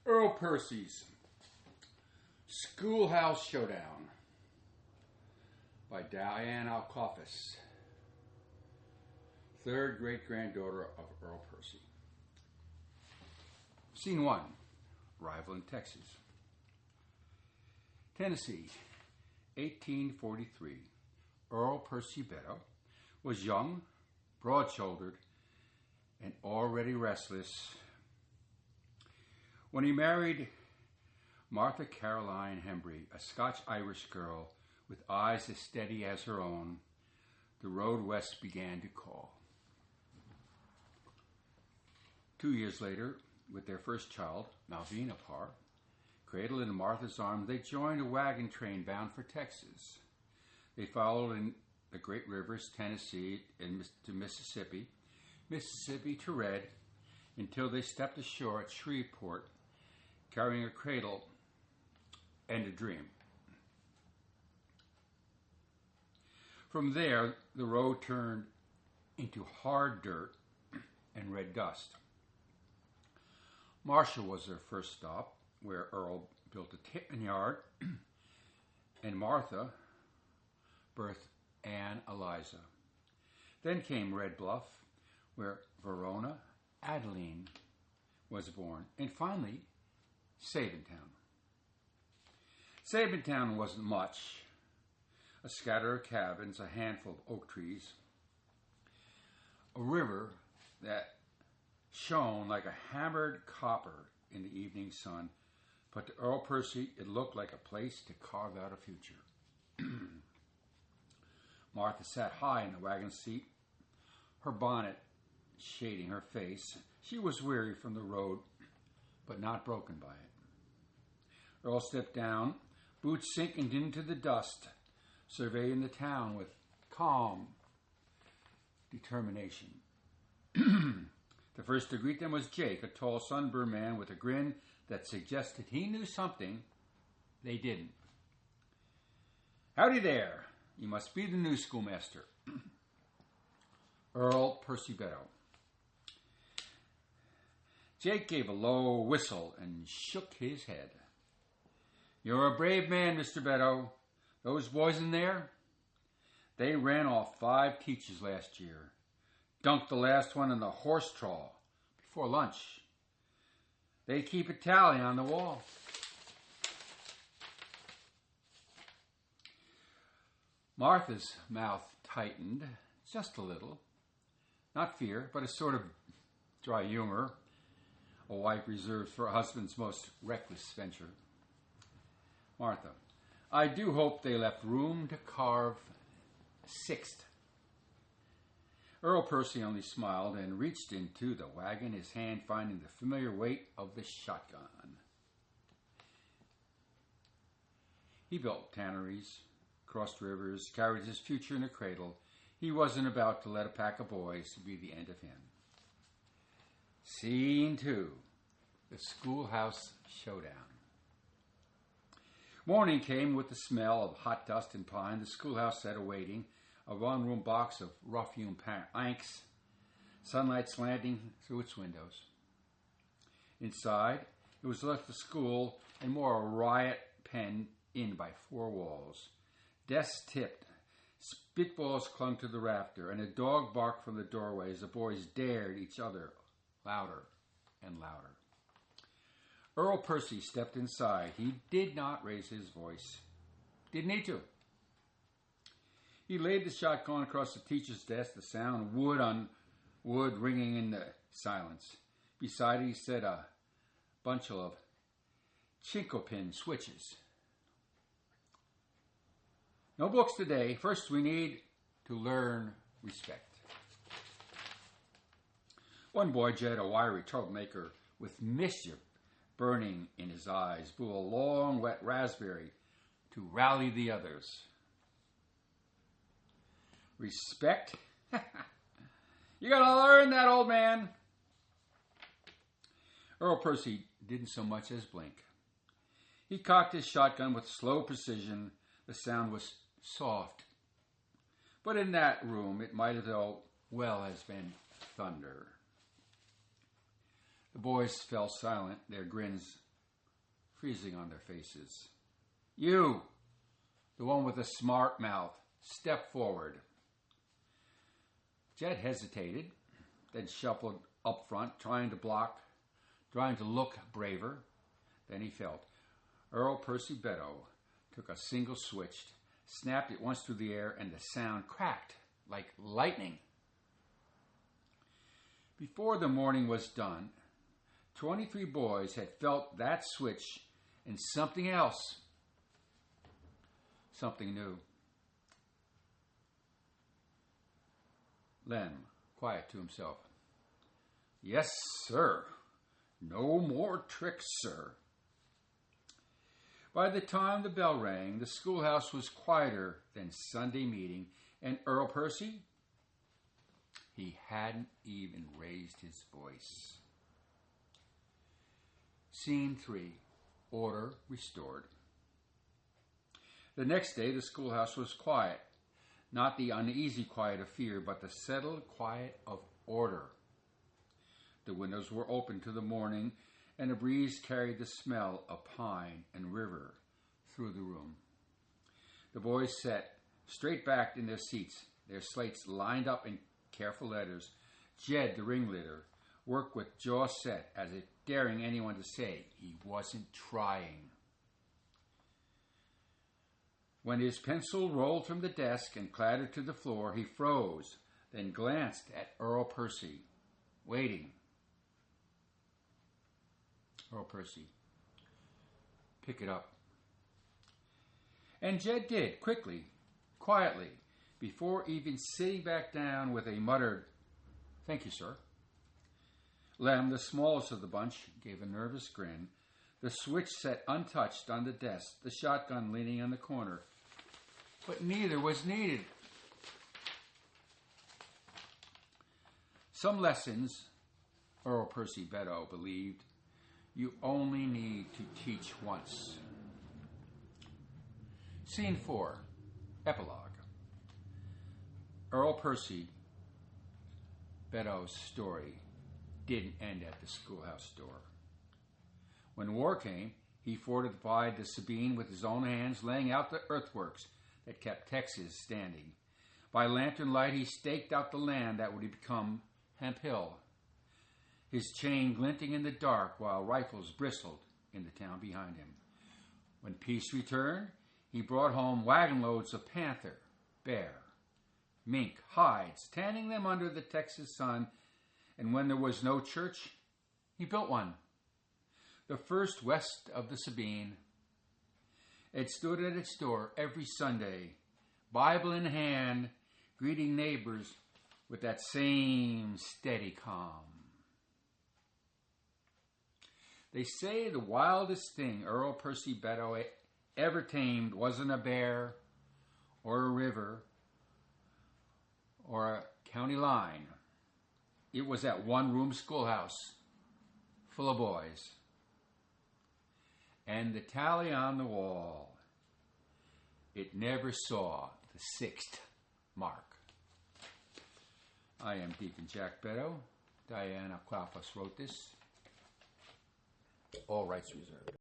Earl Percy's Schoolhouse Showdown by Diane Alqaffas, third great-granddaughter of Earl Percy. Scene 1, Arrival in Texas. Tennessee, 1843. Earl Percy Beddoe was young, broad-shouldered, and already restless when he married Martha Caroline Hembry, a Scotch-Irish girl with eyes as steady as her own. The road west began to call. 2 years later, with their first child, Malvina Parr, cradled in Martha's arms, they joined a wagon train bound for Texas. They followed in the great rivers, Tennessee to Mississippi, Mississippi to Red, until they stepped ashore at Shreveport, carrying a cradle and a dream. From there, the road turned into hard dirt and red dust. Marshall was their first stop, where Earl built a tan yard, and Martha birthed Anne Eliza. Then came Red Bluff, where Verona Adeline was born, and finally, Sabintown. Sabintown wasn't much. A scatter of cabins, a handful of oak trees, a river that shone like a hammered copper in the evening sun, but to Earl Percy it looked like a place to carve out a future. Martha sat high in the wagon seat, her bonnet shading her face. She was weary from the road, but not broken by it. Earl stepped down, boots sinking into the dust, surveying the town with calm determination. The first to greet them was Jake, a tall, sunburned man with a grin that suggested he knew something they didn't. "Howdy there. You must be the new schoolmaster." Earl Percy Beddoe. Jake gave a low whistle and shook his head. "You're a brave man, Mr. Beddoe. Those boys in there, they ran off 5 teachers last year. Dunked the last one in the horse trough before lunch. They keep a tally on the wall." Martha's mouth tightened just a little. Not fear, but a sort of dry humor, a wife reserved for a husband's most reckless venture. Martha: "I do hope they left room to carve a 6th. Earl Percy only smiled and reached into the wagon, his hand finding the familiar weight of the shotgun. He built tanneries, crossed rivers, carried his future in a cradle. He wasn't about to let a pack of boys be the end of him. Scene 2, the Schoolhouse Showdown. Morning came with the smell of hot dust and pine. The schoolhouse sat awaiting, a one-room box of rough-hewn planks, sunlight slanting through its windows. Inside, it was less a school and more a riot penned in by 4 walls. Desks tipped, spitballs clung to the rafter, and a dog barked from the doorway as the boys dared each other louder and louder. Earl Percy stepped inside. He did not raise his voice. Didn't need to. He laid the shotgun across the teacher's desk, the sound of wood on wood ringing in the silence. Beside it, he set a bunch of chinkopin switches. "No books today. First, we need to learn respect." One boy, Jed, a wiry troublemaker with mischief burning in his eyes, blew a long, wet raspberry to rally the others. "Respect? You gotta learn that, old man." Earl Percy didn't so much as blink. He cocked his shotgun with slow precision. The sound was soft, but in that room it might as well have been thunder. The boys fell silent, their grins freezing on their faces. You, the one with the smart mouth, step forward. Jed hesitated, then shuffled up front, trying to look braver than he felt. Earl Percy Beddoe took a single switch, snapped it once through the air, and the sound cracked like lightning. Before the morning was done, 23 boys had felt that switch and something else, something new. Lem, quiet to himself. Yes, sir. No more tricks, sir. By the time the bell rang, the schoolhouse was quieter than Sunday meeting, and Earl Percy, he hadn't even raised his voice. Scene 3, order restored. The next day, the schoolhouse was quiet. Not the uneasy quiet of fear, but the settled quiet of order. The windows were open to the morning, and a breeze carried the smell of pine and river through the room. The boys sat straight back in their seats, their slates lined up in careful letters. Jed, the ringleader, worked with jaw set, as if daring anyone to say he wasn't trying. When his pencil rolled from the desk and clattered to the floor, he froze, then glanced at Earl Percy, waiting. Earl Percy, pick it up. And Jed did, quickly, quietly, before even sitting back down with a muttered, "Thank you, sir." Lem, the smallest of the bunch, gave a nervous grin, the switch set untouched on the desk, the shotgun leaning on the corner. But neither was needed. Some lessons, Earl Percy Beddoe believed, you only need to teach once. Scene 4, Epilogue. Earl Percy Beddoe's story didn't end at the schoolhouse door. When war came, he fortified the Sabine with his own hands, laying out the earthworks that kept Texas standing. By lantern light, he staked out the land that would become Hemp Hill, his chain glinting in the dark while rifles bristled in the town behind him. When peace returned, he brought home wagon loads of panther, bear, mink hides, tanning them under the Texas sun, and when there was no church, he built one, the first west of the Sabine. It stood at its door every Sunday, Bible in hand, greeting neighbors with that same steady calm. They say the wildest thing Earl Percy Beddoe ever tamed wasn't a bear or a river or a county line. It was that one-room schoolhouse full of boys. And the tally on the wall, it never saw the 6th mark. I am Deacon Jack Beddoe. Diane Alqaffas wrote this. All rights reserved.